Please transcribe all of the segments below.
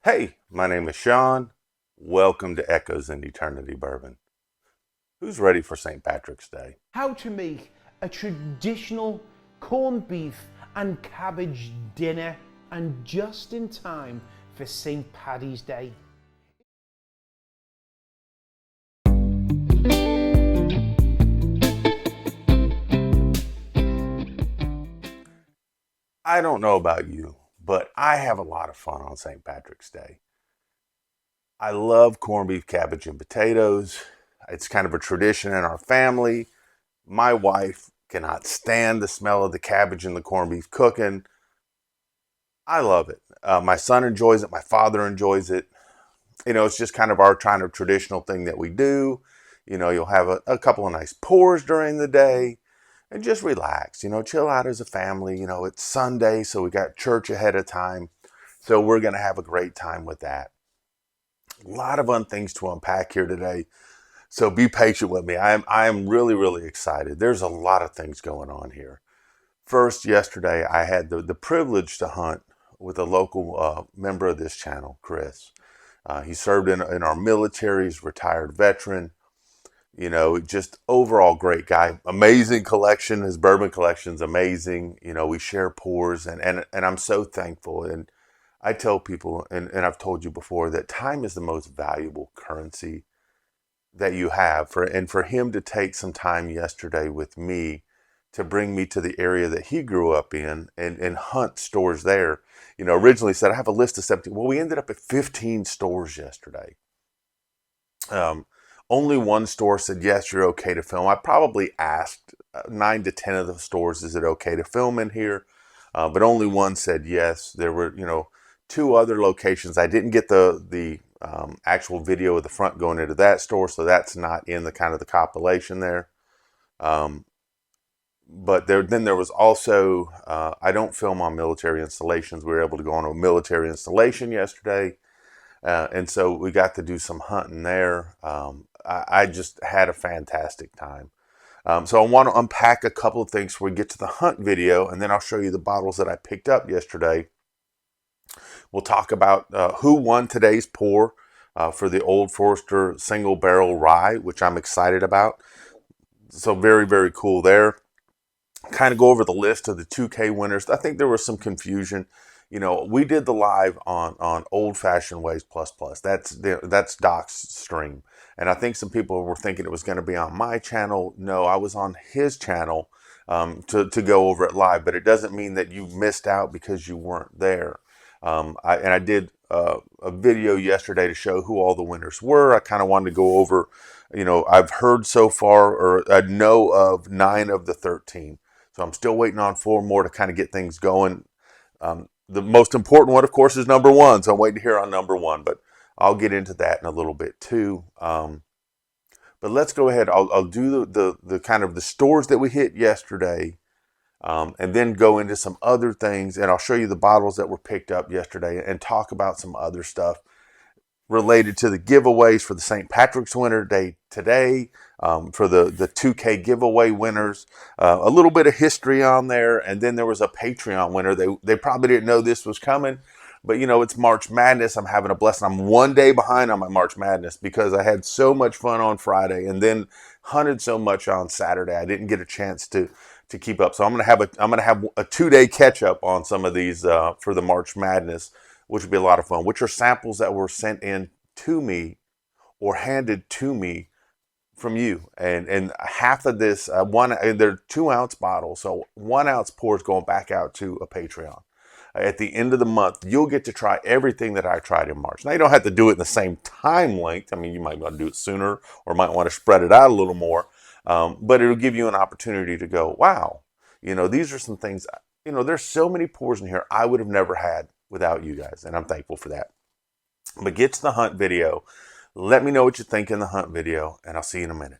Hey, my name is Sean. Welcome to Echoes in Eternity Bourbon. Who's ready for St. Patrick's Day? How to make a traditional corned beef and cabbage dinner, and just in time for St. Paddy's Day. I don't know about you, but I have a lot of fun on St. Patrick's Day. I love corned beef, cabbage, and potatoes. It's kind of a tradition in our family. My wife cannot stand the smell of the cabbage and the corned beef cooking. I love it. My son enjoys it. My father enjoys it. It's just kind of our kind of traditional thing that we do. You'll have a couple of nice pours during the day and just relax, chill out as a family. It's Sunday, so we got church ahead of time. So we're going to have a great time with that. A lot of fun things to unpack here today. So be patient with me. I am really, really excited. There's a lot of things going on here. First, yesterday, I had the privilege to hunt with a local member of this channel, Chris. He served in our military. He's a retired veteran. Just overall great guy. Amazing collection. His bourbon collection's amazing. We share pours, and I'm so thankful. And I tell people, and I've told you before, that time is the most valuable currency that you have. For him to take some time yesterday with me to bring me to the area that he grew up in and hunt stores there. Originally said, I have a list of 17. Well, we ended up at 15 stores yesterday. Only one store said, yes, you're okay to film. I probably asked 9 to 10 of the stores, is it okay to film in here? But only one said yes. There were, two other locations. I didn't get the actual video of the front going into that store, so that's not in the kind of the compilation there. But then there was also, I don't film on military installations. We were able to go on a military installation yesterday. And so we got to do some hunting there. I just had a fantastic time. So I want to unpack a couple of things before we get to the hunt video, and then I'll show you the bottles that I picked up yesterday. We'll talk about who won today's pour for the Old Forester Single Barrel Rye, which I'm excited about. So very, very cool there. Kind of go over the list of the 2K winners. I think there was some confusion. We did the live on Old Fashioned Ways Plus Plus. That's Doc's stream. And I think some people were thinking it was going to be on my channel. No, I was on his channel to go over it live. But it doesn't mean that you missed out because you weren't there. I did a video yesterday to show who all the winners were. I kind of wanted to go over, I've heard so far, or I know of 9 of the 13. So I'm still waiting on 4 more to kind of get things going. The most important one, of course, is number 1. So I'm waiting to hear on number 1, but I'll get into that in a little bit too. But let's go ahead. I'll do the kind of the stores that we hit yesterday, and then go into some other things. And I'll show you the bottles that were picked up yesterday and talk about some other stuff related to the giveaways for the St. Patrick's winner day today, for the 2K giveaway winners, a little bit of history on there, and then there was a Patreon winner. They probably didn't know this was coming, but it's March Madness. I'm having a blessing. I'm one day behind on my March Madness because I had so much fun on Friday and then hunted so much on Saturday. I didn't get a chance to keep up. So I'm gonna have a 2-day catch up on some of these for the March Madness, which would be a lot of fun, which are samples that were sent in to me or handed to me from you. And half of this, they're 2-ounce bottles, so 1 ounce pours going back out to a Patreon. At the end of the month, you'll get to try everything that I tried in March. Now, you don't have to do it in the same time length. I mean, you might want to do it sooner or might want to spread it out a little more. But it'll give you an opportunity to go, wow, these are some things, there's so many pours in here I would have never had without you guys, and I'm thankful for that. But get to the hunt video. Let me know what you think in the hunt video, and I'll see you in a minute.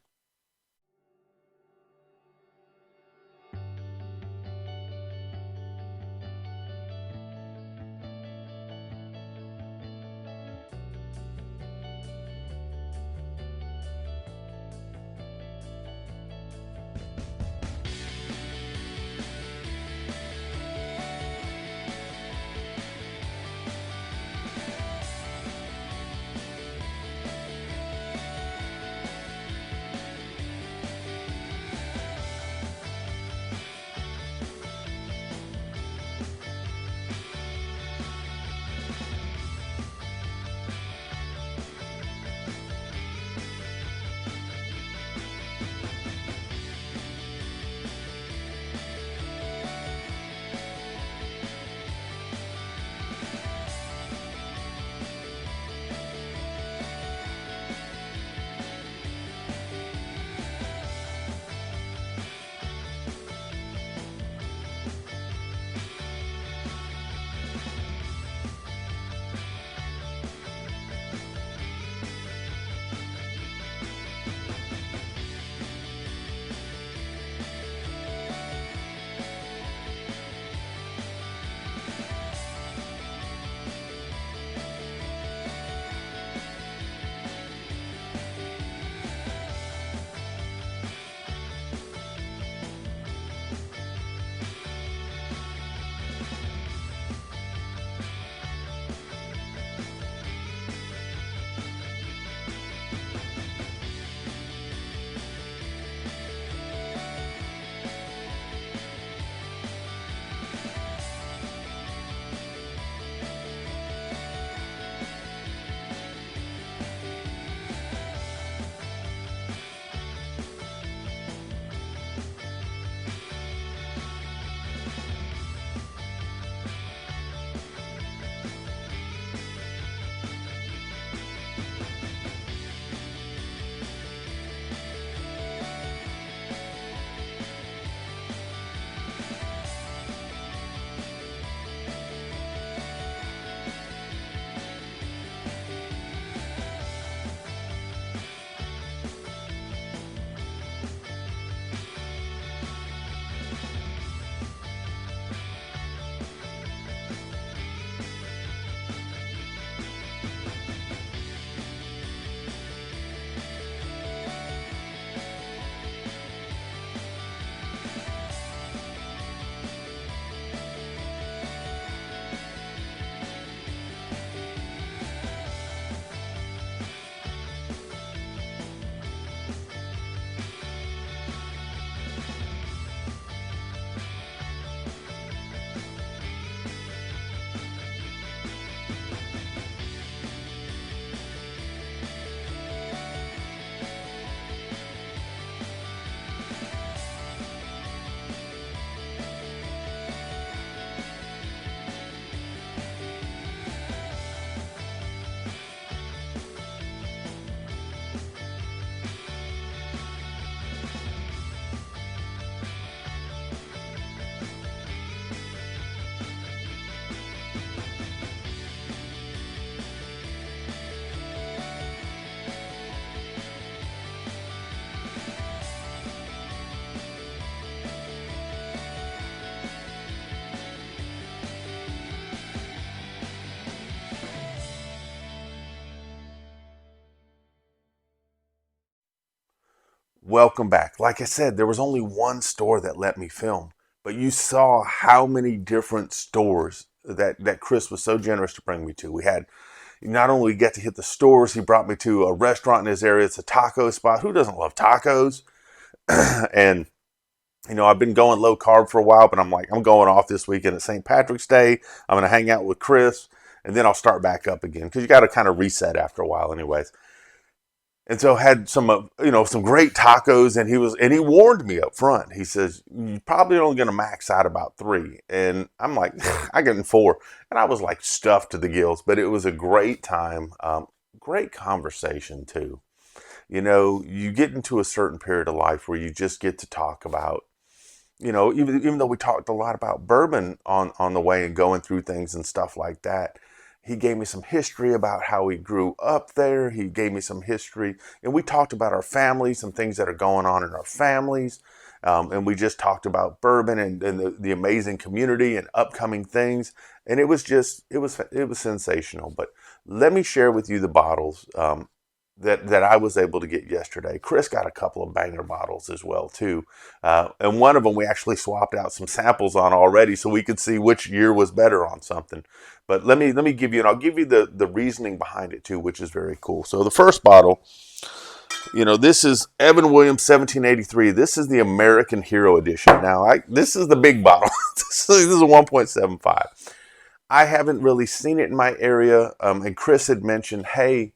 welcome back. Like I said, there was only one store that let me film, but you saw how many different stores that Chris was so generous to bring me to. We had not only get to hit the stores, he brought me to a restaurant in his area. It's a taco spot. Who doesn't love tacos? And I've been going low carb for a while, but I'm like, I'm going off this weekend at St. Patrick's Day. I'm going to hang out with Chris, and then I'll start back up again because you got to kind of reset after a while, anyways. And so I had some great tacos, and he warned me up front. He says, you're probably only going to max out about 3. And I'm like, I get in 4. And I was like stuffed to the gills, but it was a great time. Great conversation too. You get into a certain period of life where you just get to talk about, even though we talked a lot about bourbon on the way and going through things and stuff like that. He gave me some history about how he grew up there. He gave me some history, and we talked about our families, some things that are going on in our families. And we just talked about bourbon and the amazing community and upcoming things. And it was sensational. But let me share with you the bottles that I was able to get yesterday. Chris got a couple of banger bottles as well too, and one of them we actually swapped out some samples on already, so we could see which year was better on something. But let me give you, and I'll give you the reasoning behind it too, which is very cool. So the first bottle, this is Evan Williams 1783. This is the American Hero Edition. Now, this is the big bottle. This is a 1.75. I haven't really seen it in my area, and Chris had mentioned, hey,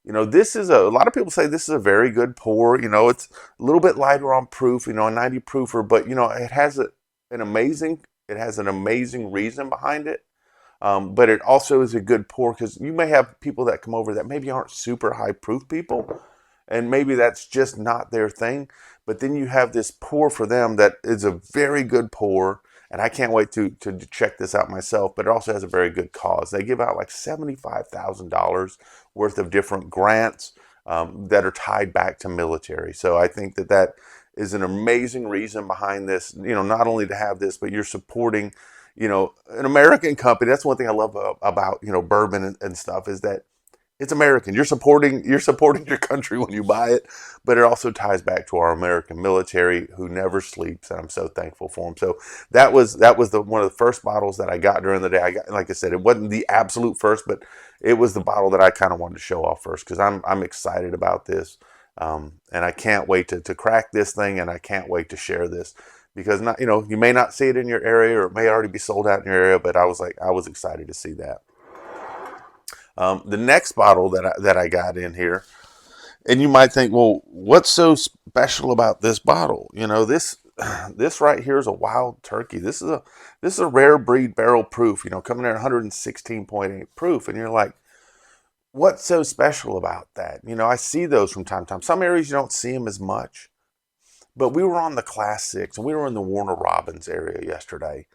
this is a lot of people say this is a very good pour. It's a little bit lighter on proof, a 90 proofer, but it has an amazing reason behind it. But it also is a good pour because you may have people that come over that maybe aren't super high proof people, and maybe that's just not their thing. But then you have this pour for them that is a very good pour. And I can't wait to check this out myself, but it also has a very good cause. They give out like $75,000 worth of different grants that are tied back to military. So I think that is an amazing reason behind this, not only to have this, but you're supporting, an American company. That's one thing I love about, bourbon and stuff is that it's American. You're supporting your country when you buy it, but it also ties back to our American military who never sleeps, and I'm so thankful for them. So that was one of the first bottles that I got during the day. Like I said, it wasn't the absolute first, but it was the bottle that I kind of wanted to show off first because I'm excited about this, and I can't wait to crack this thing, and I can't wait to share this because you may not see it in your area or it may already be sold out in your area, but I was excited to see that. The next bottle that I got in here, and you might think, well, what's so special about this bottle? This right here is a Wild Turkey. This is a rare breed barrel proof. Coming in at 116.8 proof, and you're like, what's so special about that? I see those from time to time. Some areas you don't see them as much, but we were on the Class 6 and we were in the Warner Robins area yesterday.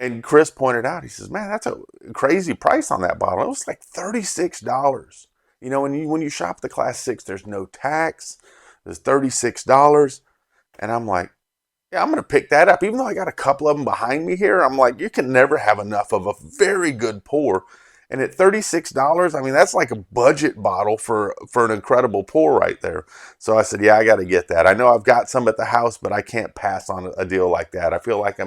And Chris pointed out, he says, man, that's a crazy price on that bottle. It was like $36. When you shop the Class 6, there's no tax. There's $36. And I'm like, yeah, I'm going to pick that up. Even though I got a couple of them behind me here, I'm like, you can never have enough of a very good pour. And at $36, I mean, that's like a budget bottle for an incredible pour right there. So I said, yeah, I got to get that. I know I've got some at the house, but I can't pass on a deal like that. I feel like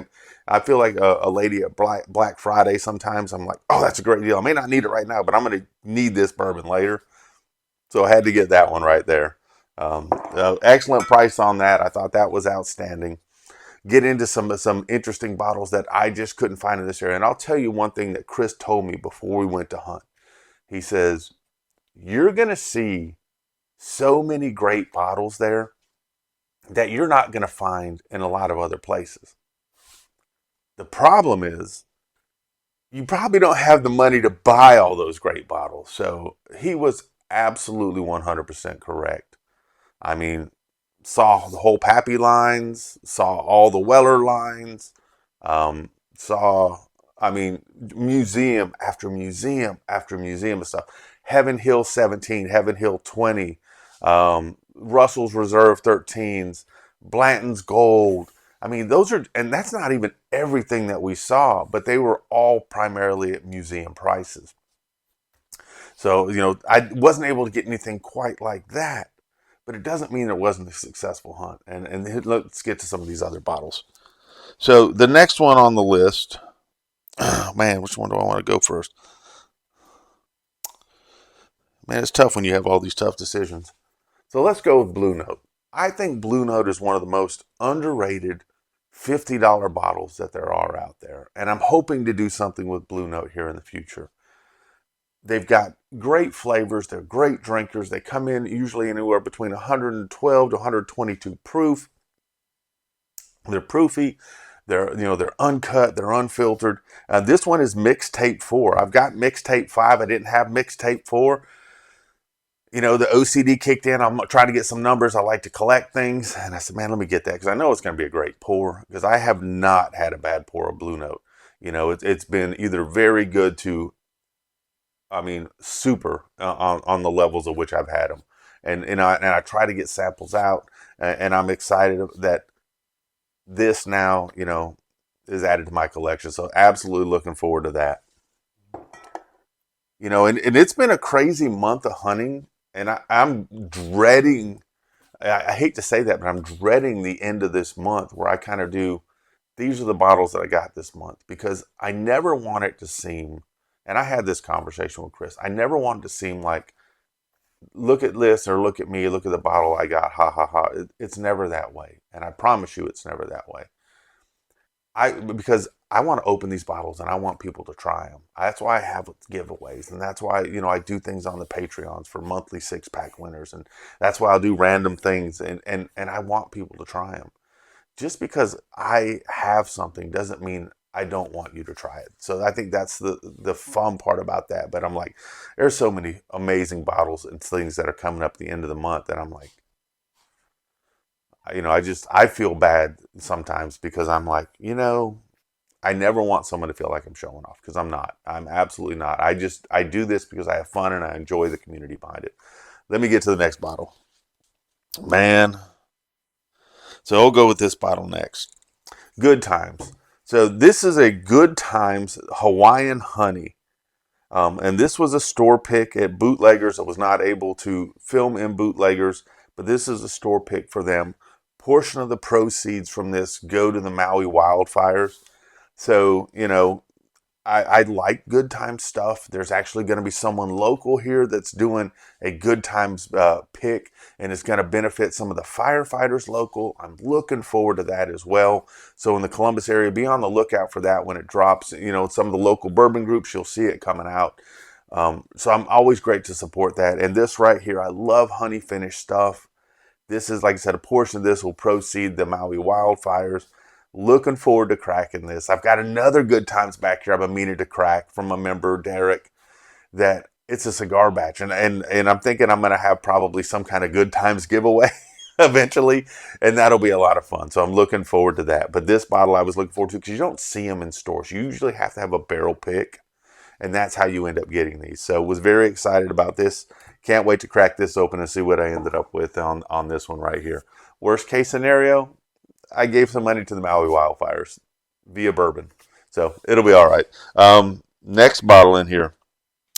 a lady at Black Friday sometimes. I'm like, oh, that's a great deal. I may not need it right now, but I'm going to need this bourbon later. So I had to get that one right there. Excellent price on that. I thought that was outstanding. Get into some interesting bottles that I just couldn't find in this area. And I'll tell you one thing that Chris told me before we went to hunt. He says, you're going to see so many great bottles there that you're not going to find in a lot of other places. The problem is you probably don't have the money to buy all those great bottles. So he was absolutely 100% correct. I mean, saw the whole Pappy lines, saw all the Weller lines, museum after museum after museum of stuff. Heaven Hill 17, Heaven Hill 20, Russell's Reserve 13s, Blanton's Gold. I mean, and that's not even everything that we saw, but they were all primarily at museum prices. So, I wasn't able to get anything quite like that. but it doesn't mean it wasn't a successful hunt. And let's get to some of these other bottles. So the next one on the list, oh man, which one do I want to go first? Man, it's tough when you have all these tough decisions. So let's go with Blue Note. I think Blue Note is one of the most underrated $50 bottles that there are out there. And I'm hoping to do something with Blue Note here in the future. They've got great flavors. They're great drinkers. They come in usually anywhere between 112 to 122 proof. They're proofy. They're uncut. They're unfiltered. This one is mixtape 4. I've got mixtape 5. I didn't have mixtape 4. The OCD kicked in. I'm trying to get some numbers. I like to collect things. And I said, man, let me get that because I know it's going to be a great pour because I have not had a bad pour of Blue Note. It's been either very good to, super on the levels of which I've had them. And I try to get samples out. And I'm excited that this now, is added to my collection. So absolutely looking forward to that. And it's been a crazy month of hunting. And I'm dreading, I hate to say that, but I'm dreading the end of this month where I kind of do, these are the bottles that I got this month. Because I never want it to seem, and I had this conversation with Chris, I never want it to seem like, look at this or look at me, look at the bottle I got, ha ha ha. It's never that way. And I promise you it's never that way. Because I want to open these bottles and I want people to try them. That's why I have giveaways. And that's why, I do things on the Patreons for monthly 6-pack winners. And that's why I'll do random things. And I want people to try them. Just because I have something doesn't mean I don't want you to try it. So I think that's the fun part about that. But I'm like, there's so many amazing bottles and things that are coming up at the end of the month that I'm like, I feel bad sometimes because I'm like, I never want someone to feel like I'm showing off because I'm not. I'm absolutely not. I do this because I have fun and I enjoy the community behind it. Let me get to the next bottle. Man. So I'll go with this bottle next. Good Times. So this is a Good Times Hawaiian Honey. And this was a store pick at Bootleggers. I was not able to film in Bootleggers, but this is a store pick for them. Portion of the proceeds from this go to the Maui wildfires. So, I like Good Times stuff. There's actually going to be someone local here that's doing a Good Times pick, and it's going to benefit some of the firefighters local. I'm looking forward to that as well. So in the Columbus area, be on the lookout for that when it drops. Some of the local bourbon groups, you'll see it coming out. So I'm always great to support that. And this right here, I love honey finished stuff. This is, like I said, a portion of this will proceed the Maui wildfires. Looking forward to cracking this. I've got another Good Times back here I've been meaning to crack from a member, Derek, that it's a cigar batch. And I'm thinking I'm going to have probably some kind of Good Times giveaway eventually, and that'll be a lot of fun. So I'm looking forward to that. But this bottle I was looking forward to because you don't see them in stores. You usually have to have a barrel pick, and that's how you end up getting these. So was very excited about this. Can't wait to crack this open and see what I ended up with on this one right here. Worst case scenario, I gave some money to the Maui wildfires via bourbon. So it'll be all right. Next bottle in here.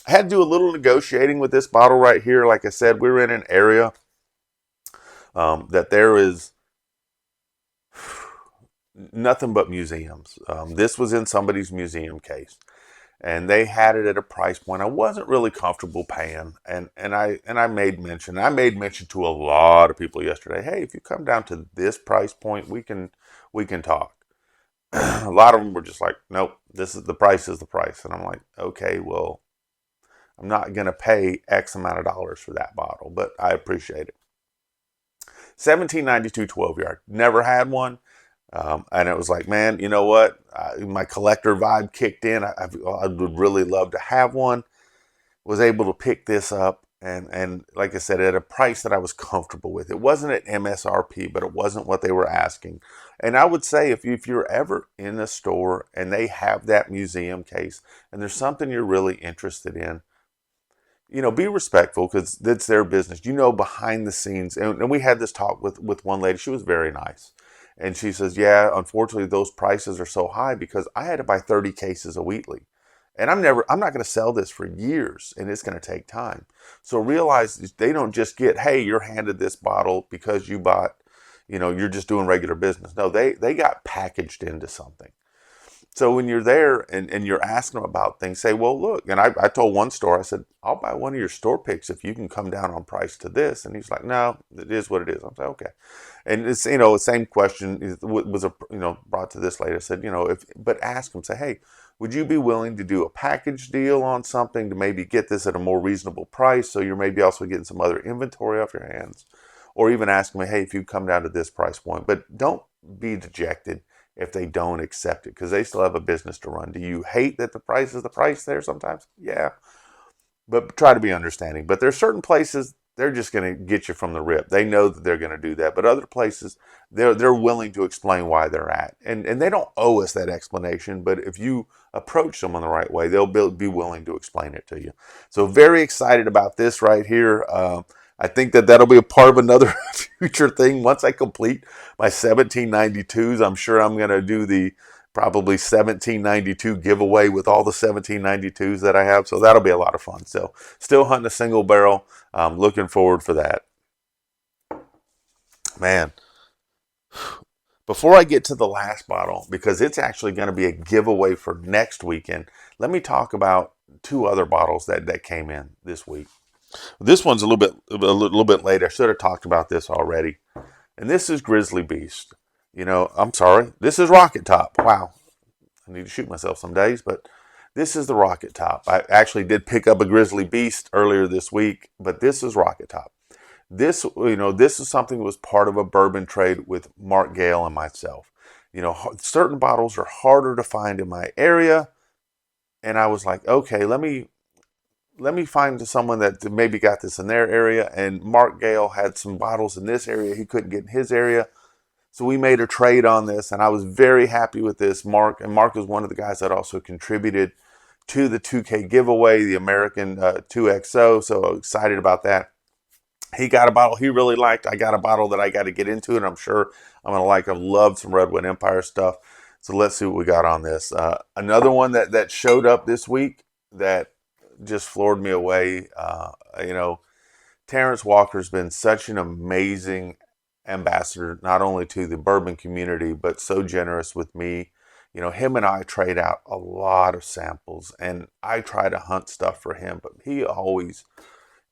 I had to do a little negotiating with this bottle right here. Like I said, we're in an area that there is nothing but museums. This was in somebody's museum case. And they had it at a price point I wasn't really comfortable paying. And I made mention. I made mention to a lot of people yesterday. Hey, if you come down to this price point, we can talk. A lot of them were just like, nope, the price is the price. And I'm like, okay, well, I'm not gonna pay X amount of dollars for that bottle, but I appreciate it. 1792 12-yard. Never had one. And it was like, man, you know what? My collector vibe kicked in. I would really love to have one. Was able to pick this up. And like I said, at a price that I was comfortable with. It wasn't at MSRP, but it wasn't what they were asking. And I would say if you're ever in a store and they have that museum case and there's something you're really interested in, be respectful because that's their business. Behind the scenes. And we had this talk with one lady. She was very nice. And she says, yeah, unfortunately, those prices are so high because I had to buy 30 cases of Wheatley. And I'm not going to sell this for years, and it's going to take time. So realize they don't just get, hey, you're handed this bottle because you bought, you're just doing regular business. No, they got packaged into something. So when you're there and you're asking them about things, say, well, look, and I told one store, I said, I'll buy one of your store picks if you can come down on price to this. And he's like, no, it is what it is. I'm like, okay. And it's, the same question was, brought to this later. I said, but ask them, say, hey, would you be willing to do a package deal on something to maybe get this at a more reasonable price? So you're maybe also getting some other inventory off your hands, or even ask them, hey, if you come down to this price point, but don't be dejected if they don't accept it, because they still have a business to run. Do you hate that the price is the price there sometimes? Yeah, but try to be understanding. But there's certain places they're just going to get you from the rip. They know that they're going to do that. But other places, they're willing to explain why they're at. And they don't owe us that explanation, but if you approach them in the right way, they'll be willing to explain it to you. So very excited about this right here. I think that'll be a part of another future thing. Once I complete my 1792s, I'm sure I'm going to do the probably 1792 giveaway with all the 1792s that I have. So that'll be a lot of fun. So still hunting a single barrel. Looking forward for that. Man, before I get to the last bottle, because it's actually going to be a giveaway for next weekend, let me talk about two other bottles that came in this week. This one's a little bit late. I should have talked about this already. And this is Grizzly Beast. I'm sorry. This is Rocket Top. Wow. I need to shoot myself some days, but this is the Rocket Top. I actually did pick up a Grizzly Beast earlier this week, but this is Rocket Top. This is something that was part of a bourbon trade with Mark Gale and myself. Certain bottles are harder to find in my area. And I was like, okay, let me find someone that maybe got this in their area. And Mark Gale had some bottles in this area he couldn't get in his area. So we made a trade on this, and I was very happy with this. Mark was one of the guys that also contributed to the 2K giveaway, the American 2XO. So excited about that. He got a bottle he really liked. I got a bottle that I got to get into, and I'm sure I'm going to like. I love some Redwood Empire stuff. So let's see what we got on this. Another one that showed up this week that just floored me away. Terrence Walker's been such an amazing ambassador, not only to the bourbon community, but so generous with me. Him and I trade out a lot of samples, and I try to hunt stuff for him, but he always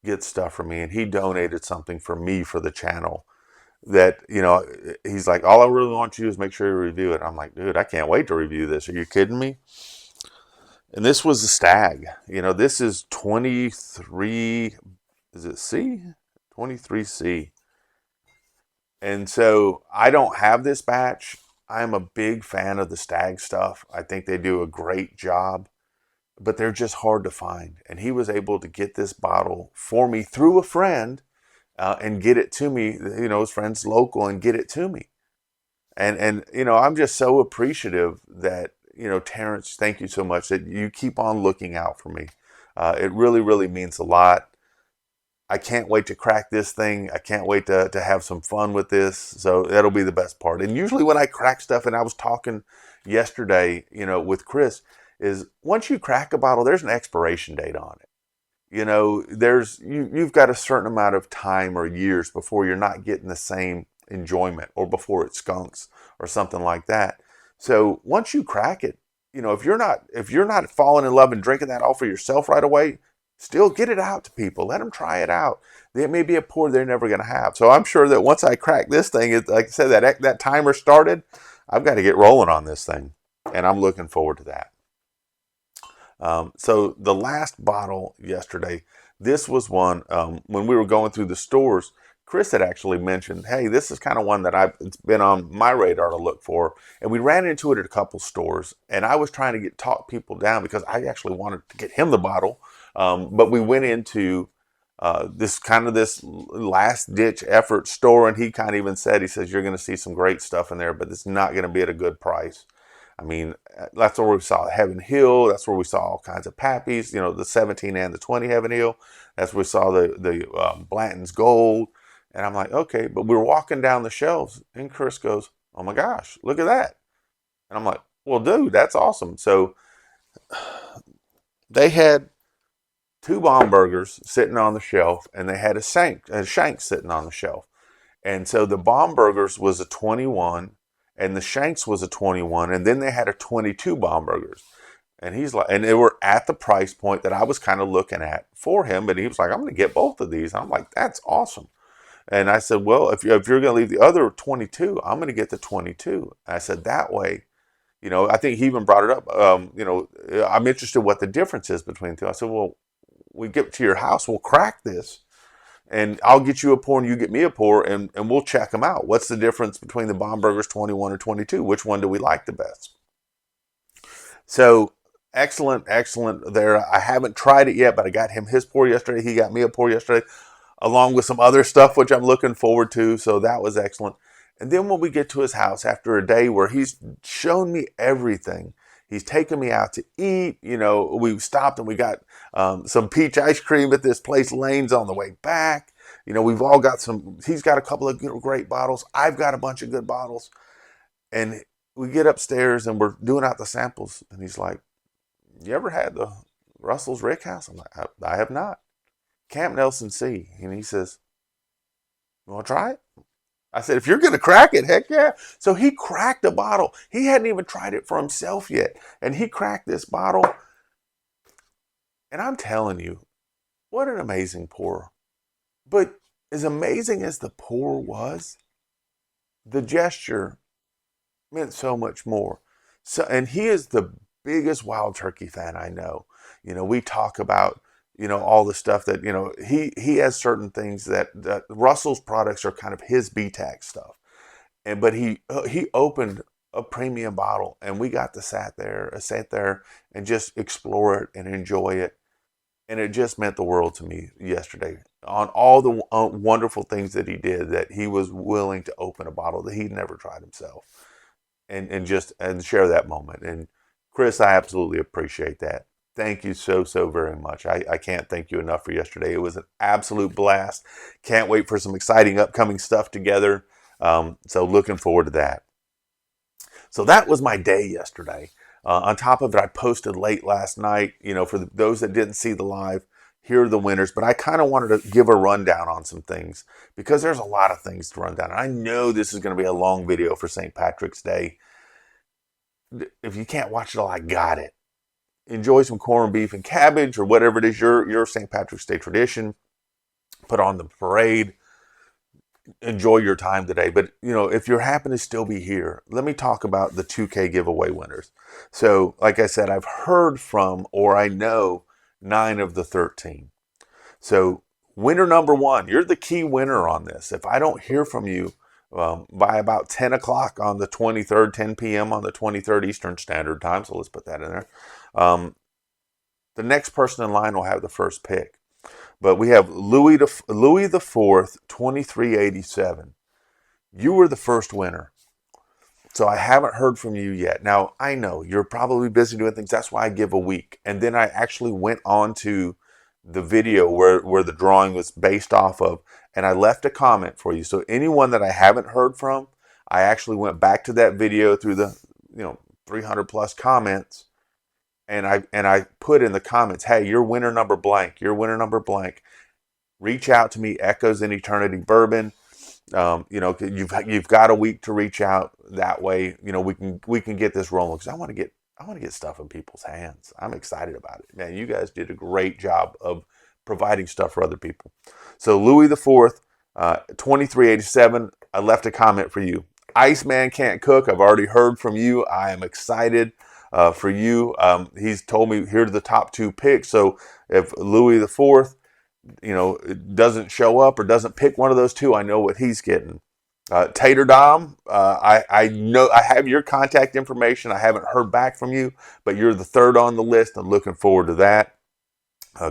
gets stuff for me, and he donated something for me for the channel that, he's like, all I really want you to do is make sure you review it. I'm like, dude, I can't wait to review this. Are you kidding me? And this was the Stag. This is 23, is it C? 23C. And so I don't have this batch. I'm a big fan of the Stag stuff. I think they do a great job, but they're just hard to find. And he was able to get this bottle for me through a friend and get it to me, his friend's local, and get it to me. And I'm just so appreciative that, Terrence, thank you so much that you keep on looking out for me. It really, really means a lot. I can't wait to crack this thing. I can't wait to have some fun with this. So that'll be the best part. And usually when I crack stuff, and I was talking yesterday, with Chris, is once you crack a bottle, there's an expiration date on it. You've got a certain amount of time or years before you're not getting the same enjoyment, or before it skunks or something like that. So once you crack it, if you're not falling in love and drinking that all for yourself right away, still get it out to people. Let them try it out. It may be a pour they're never going to have. So I'm sure that once I crack this thing, like I said, that timer started, I've got to get rolling on this thing. And I'm looking forward to that. So the last bottle yesterday, this was one, when we were going through the stores, Chris had actually mentioned, hey, this is kind of one that it's been on my radar to look for. And we ran into it at a couple stores, and I was trying to talk people down because I actually wanted to get him the bottle. But we went into this last ditch effort store, and he kind of even said, he says, you're going to see some great stuff in there, but it's not going to be at a good price. I mean, that's where we saw Heaven Hill. That's where we saw all kinds of Pappies, the 17 and the 20 Heaven Hill. That's where we saw the Blanton's Gold. And I'm like, okay, but we were walking down the shelves, and Chris goes, oh my gosh, look at that. And I'm like, well, dude, that's awesome. So they had two Bomburgers sitting on the shelf, and they had a shank sitting on the shelf. And so the Bomburgers was a 21, and the Shanks was a 21, and then they had a 22 Bomburgers. And he's like, and they were at the price point that I was kind of looking at for him. But he was like, I'm going to get both of these. And I'm like, that's awesome. And I said, well, if you're going to leave the other 22, I'm going to get the 22. And I said, that way, I think he even brought it up. I'm interested what the difference is between the two. I said, well, we get to your house, we'll crack this, and I'll get you a pour and you get me a pour, and we'll check them out. What's the difference between the Bomburgers 21 or 22? Which one do we like the best? So excellent there. I haven't tried it yet, but I got him his pour yesterday. He got me a pour yesterday, along with some other stuff, which I'm looking forward to. So that was excellent. And then when we get to his house after a day where he's shown me everything, he's taken me out to eat. We stopped and we got some peach ice cream at this place, Lane's, on the way back. We've all got he's got a couple of great bottles. I've got a bunch of good bottles. And we get upstairs and we're doing out the samples. And he's like, you ever had the Russell's Rickhouse? I'm like, I have not. Camp Nelson C. And he says, you want to try it? I said, if you're going to crack it, heck yeah. So he cracked a bottle. He hadn't even tried it for himself yet. And he cracked this bottle. And I'm telling you, what an amazing pour. But as amazing as the pour was, the gesture meant so much more. And he is the biggest Wild Turkey fan I know. We talk about, all the stuff that, he has certain things that Russell's products are kind of his BTAC stuff. But he opened a premium bottle, and we got to sit there and just explore it and enjoy it. And it just meant the world to me yesterday on all the wonderful things that he did, that he was willing to open a bottle that he'd never tried himself and share that moment. And Chris, I absolutely appreciate that. Thank you so very much. I can't thank you enough for yesterday. It was an absolute blast. Can't wait for some exciting upcoming stuff together. So looking forward to that. So that was my day yesterday. On top of it, I posted late last night. For those that didn't see the live, here are the winners. But I kind of wanted to give a rundown on some things, because there's a lot of things to run down. I know this is going to be a long video for St. Patrick's Day. If you can't watch it all, I got it. Enjoy some corned beef and cabbage, or whatever it is your St. Patrick's Day tradition. Put on the parade. Enjoy your time today. But, if you happen to still be here, let me talk about the 2K giveaway winners. So, like I said, I've heard from, or I know, 9 of the 13. So, winner number 1, you're the key winner on this. If I don't hear from you by about 10 o'clock on the 23rd, 10 p.m. on the 23rd Eastern Standard Time, so let's put that in there, the next person in line will have the first pick. But we have Louis the 4th, 2387. You were the first winner. So I haven't heard from you yet. Now, I know you're probably busy doing things. That's why I give a week. And then I actually went on to the video where the drawing was based off of, and I left a comment for you. So anyone that I haven't heard from, I actually went back to that video through the 300 plus comments. And I put in the comments, hey, you're winner number blank. You're winner number blank. Reach out to me, Echoes in Eternity Bourbon. You've got a week to reach out. That way, we can get this rolling, because I want to get stuff in people's hands. I'm excited about it, man. You guys did a great job of providing stuff for other people. So Louis the 4th, 2387. I left a comment for you. Iceman Can't Cook. I've already heard from you. I am excited for you. He's told me here are the top 2 picks. So if Louis the 4th, doesn't show up or doesn't pick one of those 2, I know what he's getting. Tater Dom, I know I have your contact information. I haven't heard back from you, but you're the 3rd on the list. I'm looking forward to that.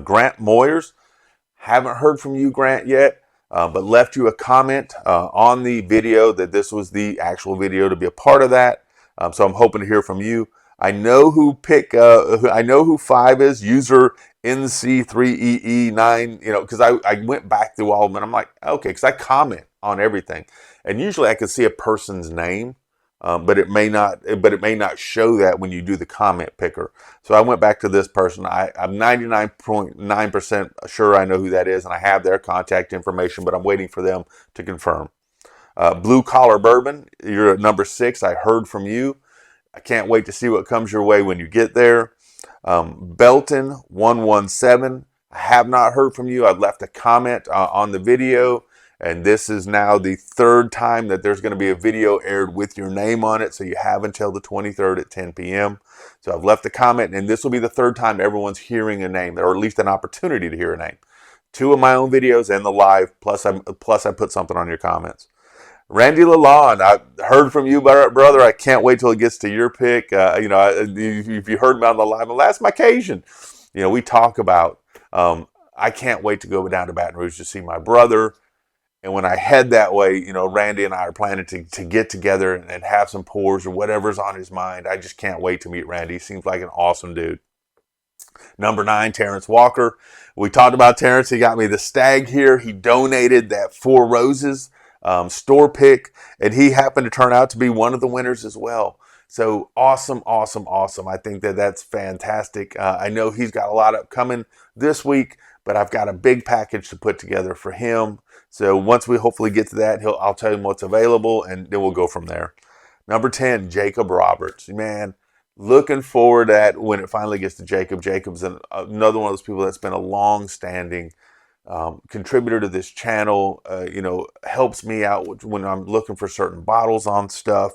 Grant Moyers, haven't heard from you, Grant, yet, but left you a comment on the video that this was the actual video to be a part of that. So I'm hoping to hear from you. I know who I know who 5 is, user NC3EE9, because I went back through all of them, and I'm like, okay, because I comment on everything. And usually I can see a person's name, but it may not. But it may not show that when you do the comment picker. So I went back to this person. I'm 99.9% sure I know who that is, and I have their contact information, but I'm waiting for them to confirm. Blue Collar Bourbon, you're at number 6. I heard from you. I can't wait to see what comes your way when you get there. Belton 117. I have not heard from you. I've left a comment on the video, and this is now the 3rd time that there's going to be a video aired with your name on it, so you have until the 23rd at 10 p.m. So I've left a comment, and this will be the 3rd time everyone's hearing a name, or at least an opportunity to hear a name. 2 of my own videos and the live, plus I put something on your comments. Randy Lalonde, I heard from you, brother. I can't wait till it gets to your pick. If you heard me on the live, well, that's my occasion. We talk about, I can't wait to go down to Baton Rouge to see my brother. And when I head that way, Randy and I are planning to get together and have some pours or whatever's on his mind. I just can't wait to meet Randy. He seems like an awesome dude. Number 9, Terrence Walker. We talked about Terrence. He got me the stag here. He donated that 4 Roses store pick, and he happened to turn out to be one of the winners as well. So awesome. I think that's fantastic. I know he's got a lot upcoming this week, but I've got a big package to put together for him. So once we hopefully get to that, I'll tell him what's available, and then we'll go from there. Number 10, Jacob Roberts. Man, looking forward to that when it finally gets to Jacob. Jacob's another one of those people that's been a long-standing contributor to this channel. Helps me out when I'm looking for certain bottles on stuff.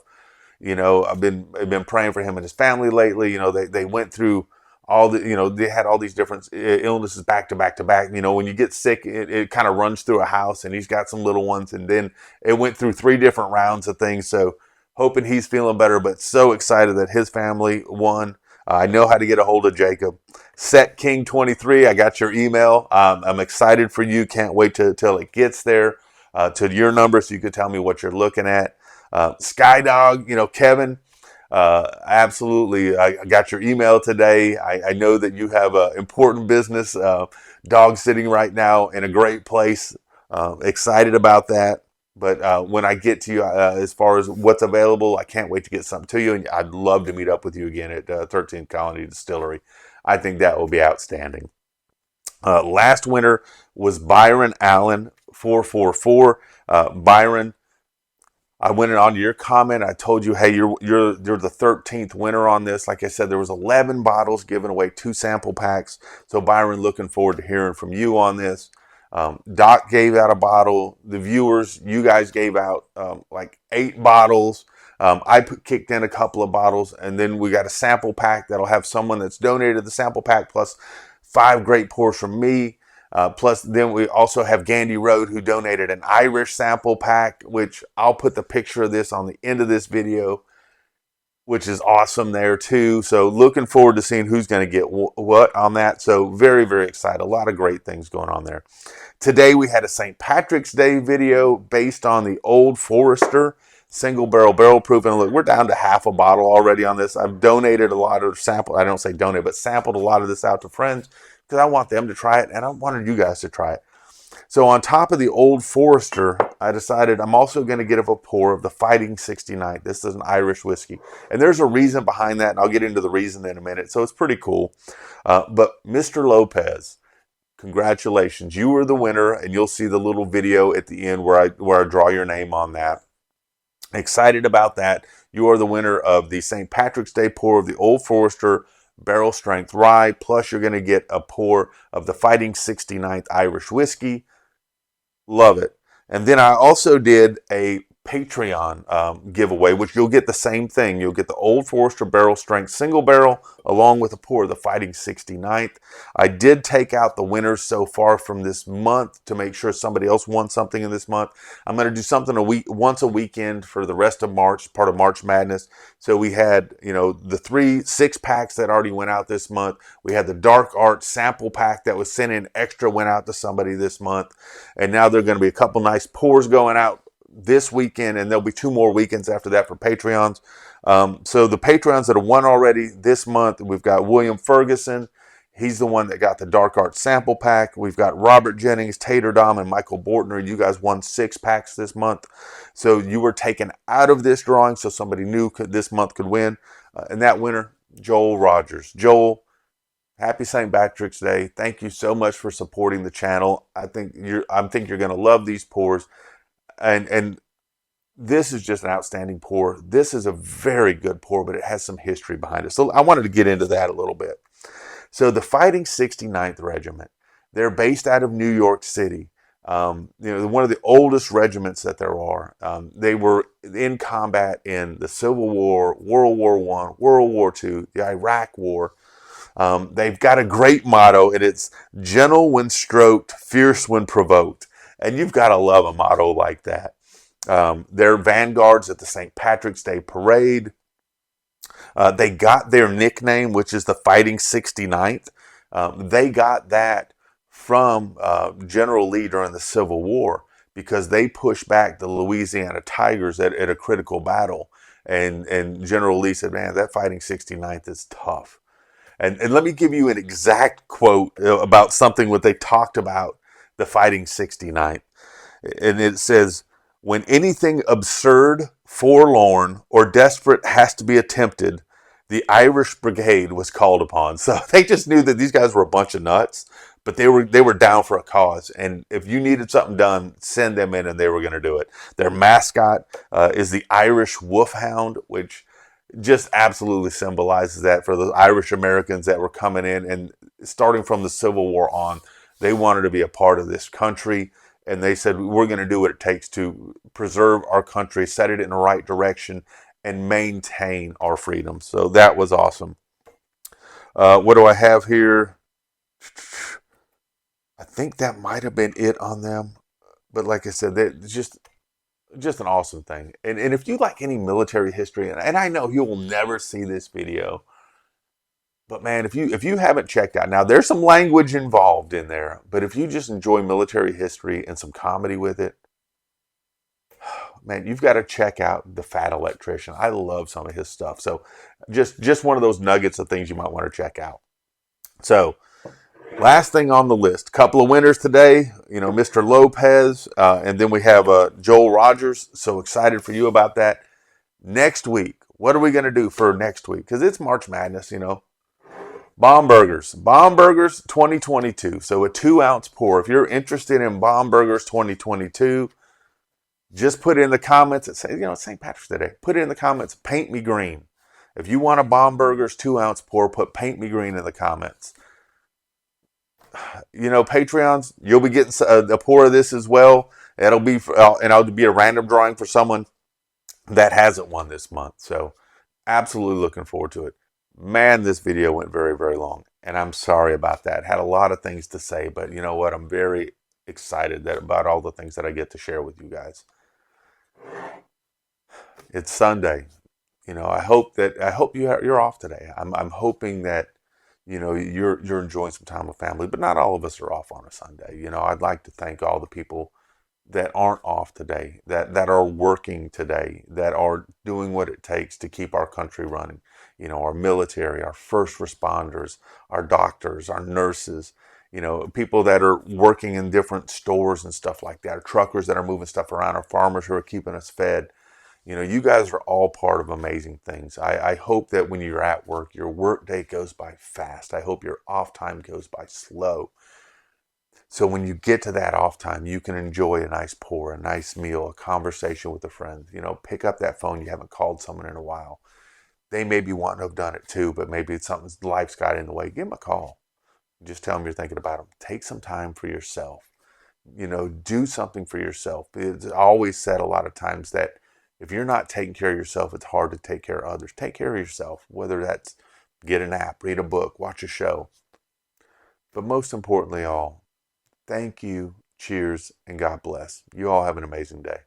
I've been praying for him and his family lately. They went through all the, they had all these different illnesses back to back to back. When you get sick, it kind of runs through a house, and he's got some little ones, and then it went through 3 different rounds of things. So hoping he's feeling better, but so excited that his family won. I know how to get a hold of Jacob. Set King 23, I got your email. I'm excited for you. Can't wait till it gets there to your number so you can tell me what you're looking at. Skydog, Kevin, absolutely. I got your email today. I know that you have an important business dog sitting right now in a great place. Excited about that. But when I get to you, as far as what's available, I can't wait to get something to you. And I'd love to meet up with you again at 13th Colony Distillery. I think that will be outstanding. Last winner was Byron Allen, 444. Byron, I went on to your comment. I told you, hey, you're the 13th winner on this. Like I said, there was 11 bottles given away, 2 sample packs. So Byron, looking forward to hearing from you on this. Doc gave out a bottle. The viewers, you guys gave out like 8 bottles. I kicked in a couple of bottles, and then we got a sample pack that'll have someone that's donated the sample pack plus 5 great pours from me. Plus, then we also have Gandy Road, who donated an Irish sample pack, which I'll put the picture of this on the end of this video, which is awesome there too. So looking forward to seeing who's going to get what on that. So very, very excited. A lot of great things going on there. Today we had a St. Patrick's Day video based on the Old Forester single barrel proof. And look, we're down to half a bottle already on this. I've donated a lot of sample. I don't say donate, but sampled a lot of this out to friends because I want them to try it, and I wanted you guys to try it. So on top of the Old Forester, I decided I'm also going to get a pour of the Fighting 69. This is an Irish whiskey. And there's a reason behind that, and I'll get into the reason in a minute. So it's pretty cool. But Mr. Lopez, congratulations. You were the winner, and you'll see the little video at the end where I draw your name on that. Excited about that. You are the winner of the St. Patrick's Day pour of the Old Forester Barrel Strength Rye. Plus, you're going to get a pour of the Fighting 69th Irish Whiskey. Love it. And then I also did a Patreon giveaway, which you'll get the same thing. You'll get the Old Forester Barrel Strength Single Barrel along with a pour of the Fighting 69th. I did take out the winners so far from this month to make sure somebody else won something in this month. I'm going to do something once a weekend for the rest of March, part of March Madness. So we had, the 3 6-packs that already went out this month. We had the Dark Art sample pack that was sent in extra, went out to somebody this month. And now there are going to be a couple nice pours going out this weekend, and there'll be 2 more weekends after that for Patreons. So the Patreons that have won already this month, we've got William Ferguson. He's the one that got the Dark Art sample pack. We've got Robert Jennings, Tater Dom, and Michael Bortner. You guys won 6 packs this month. So you were taken out of this drawing so somebody new this month could win. And that winner, Joel Rogers. Joel, happy St. Patrick's Day. Thank you so much for supporting the channel. I think you're going to love these pours. And this is just an outstanding pour. This is a very good pour, but it has some history behind it. So I wanted to get into that a little bit. So the Fighting 69th Regiment, they're based out of New York City. One of the oldest regiments that there are. They were in combat in the Civil War, World War I, World War II, the Iraq War. They've got a great motto, and it's gentle when stroked, fierce when provoked. And you've got to love a motto like that. They're vanguards at the St. Patrick's Day Parade. They got their nickname, which is the Fighting 69th. They got that from General Lee during the Civil War because they pushed back the Louisiana Tigers at a critical battle. And General Lee said, man, that Fighting 69th is tough. And let me give you an exact quote about something what they talked about the Fighting 69th. And it says, when anything absurd, forlorn, or desperate has to be attempted, the Irish Brigade was called upon. So they just knew that these guys were a bunch of nuts, but they were down for a cause. And if you needed something done, send them in and they were going to do it. Their mascot is the Irish Wolfhound, which just absolutely symbolizes that for the Irish Americans that were coming in and starting from the Civil War on, they wanted to be a part of this country. And they said, we're going to do what it takes to preserve our country, set it in the right direction, and maintain our freedom. So that was awesome. What do I have here? I think that might have been it on them. But like I said, it's just an awesome thing. And if you like any military history, and I know you will never see this video, but man, if you haven't checked out, now there's some language involved in there, but if you just enjoy military history and some comedy with it, man, you've got to check out The Fat Electrician. I love some of his stuff. So just one of those nuggets of things you might want to check out. So last thing on the list, couple of winners today, Mr. Lopez, and then we have Joel Rogers. So excited for you about that. Next week, what are we going to do for next week? Because it's March Madness, Bomburgers 2022. So a 2-ounce pour. If you're interested in Bomburgers 2022, just put it in the comments. It says, St. Patrick's Day. Put it in the comments. Paint me green. If you want a Bomburgers 2-ounce pour, put paint me green in the comments. Patreons, you'll be getting a pour of this as well. It'll be, and I'll be a random drawing for someone that hasn't won this month. So absolutely looking forward to it. Man, this video went very, very long, and I'm sorry about that. Had a lot of things to say, but you know what? I'm very excited about all the things that I get to share with you guys. It's Sunday. I hope you're off today. I'm hoping that you're enjoying some time with family, but not all of us are off on a Sunday. I'd like to thank all the people that aren't off today, that are working today, that are doing what it takes to keep our country running. Our military, our first responders, our doctors, our nurses, people that are working in different stores and stuff like that, our truckers that are moving stuff around, our farmers who are keeping us fed. You guys are all part of amazing things. I hope that when you're at work, your work day goes by fast. I hope your off time goes by slow. So when you get to that off time, you can enjoy a nice pour, a nice meal, a conversation with a friend. Pick up that phone. You haven't called someone in a while. They may be wanting to have done it too, but maybe it's something, life's got in the way. Give them a call. Just tell them you're thinking about them. Take some time for yourself. Do something for yourself. It's always said a lot of times that if you're not taking care of yourself, it's hard to take care of others. Take care of yourself, whether that's get an app, read a book, watch a show. But most importantly all, thank you, cheers, and God bless. You all have an amazing day.